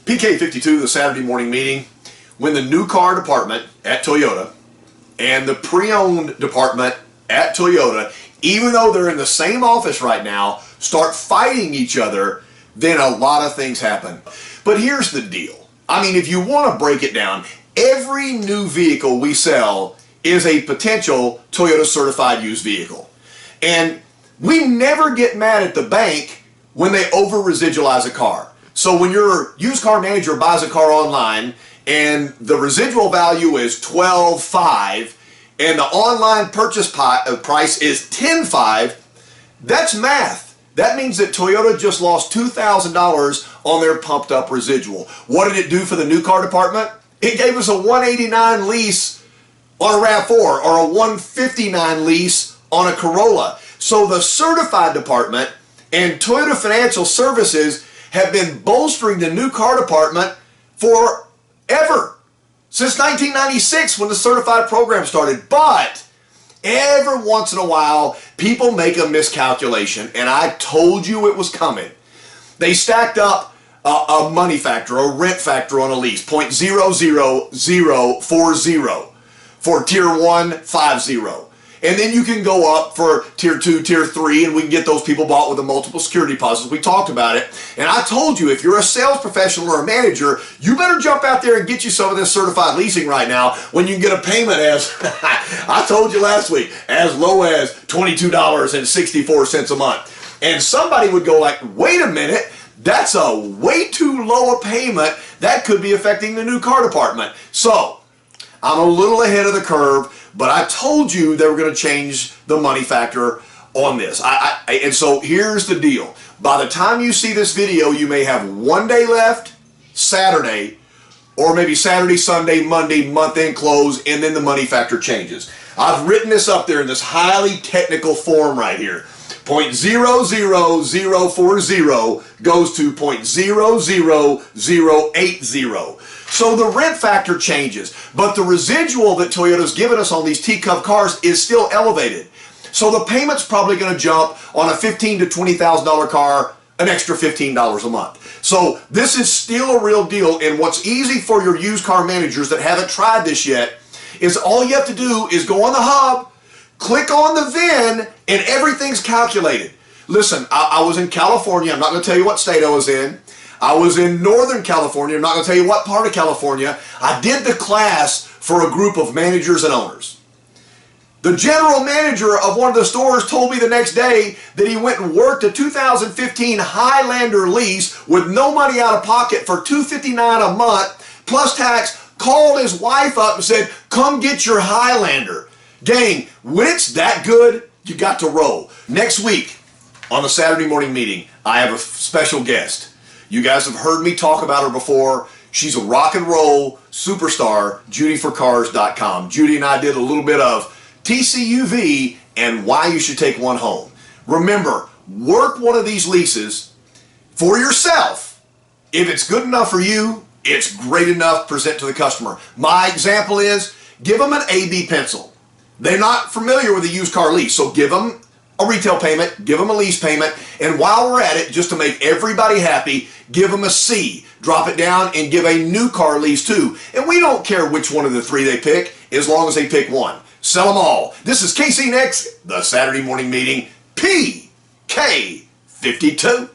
PK52, the Saturday morning meeting, when the new car department at Toyota and the pre-owned department at Toyota, even though they're in the same office right now, start fighting each other, then a lot of things happen. But here's the deal. I mean, if you want to break it down, every new vehicle we sell is a potential Toyota certified used vehicle. And we never get mad at the bank when they over residualize a car. So when your used car manager buys a car online and the residual value is $12,500 and the online purchase price is $10,500, that's math. That means that Toyota just lost $2,000 on their pumped up residual. What did it do for the new car department? It gave us a $189 lease on a RAV4 or a $159 lease on a Corolla. So the certified department and Toyota Financial Services have been bolstering the new car department forever. Since 1996 when the certified program started. But every once in a while people make a miscalculation, and I told you it was coming. They stacked up a money factor, a rent factor on a lease, 0.00040 for tier 1, 50. And then you can go up for tier 2, tier 3, and we can get those people bought with the multiple security deposits. We talked about it. And I told you, if you're a sales professional or a manager, you better jump out there and get you some of this certified leasing right now when you can get a payment as, I told you last week, as low as $22.64 a month. And somebody would go like, wait a minute, that's a way too low a payment. That could be affecting the new car department. So, I'm a little ahead of the curve, but I told you they were going to change the money factor on this. And so here's the deal. By the time you see this video, you may have one day left, Saturday, or maybe Saturday, Sunday, Monday, month-end close, and then the money factor changes. I've written this up there in this highly technical form right here. 0.00040 goes to 0.00080. So the rent factor changes, but the residual that Toyota's given us on these T-Cup cars is still elevated. So the payment's probably going to jump on a $15,000 to $20,000 car an extra $15 a month. So this is still a real deal, and what's easy for your used car managers that haven't tried this yet is all you have to do is go on the hub, click on the VIN, and everything's calculated. Listen, I was in California. I'm not going to tell you what state I was in. I was in Northern California. I'm not going to tell you what part of California. I did the class for a group of managers and owners. The general manager of one of the stores told me the next day that he went and worked a 2015 Highlander lease with no money out of pocket for $259 a month plus tax, called his wife up and said, come get your Highlander. Gang, when it's that good, you got to roll. Next week on the Saturday morning meeting, I have a special guest. You guys have heard me talk about her before. She's a rock and roll superstar, JudyForCars.com. Judy and I did a little bit of TCUV and why you should take one home. Remember, work one of these leases for yourself. If it's good enough for you, it's great enough to present to the customer. My example is, give them an AB pencil. They're not familiar with a used car lease, so give them a retail payment, give them a lease payment, and while we're at it, just to make everybody happy, give them a C. Drop it down and give a new car lease too. And we don't care which one of the three they pick, as long as they pick one. Sell them all. This is KC Next, the Saturday morning meeting, PK52.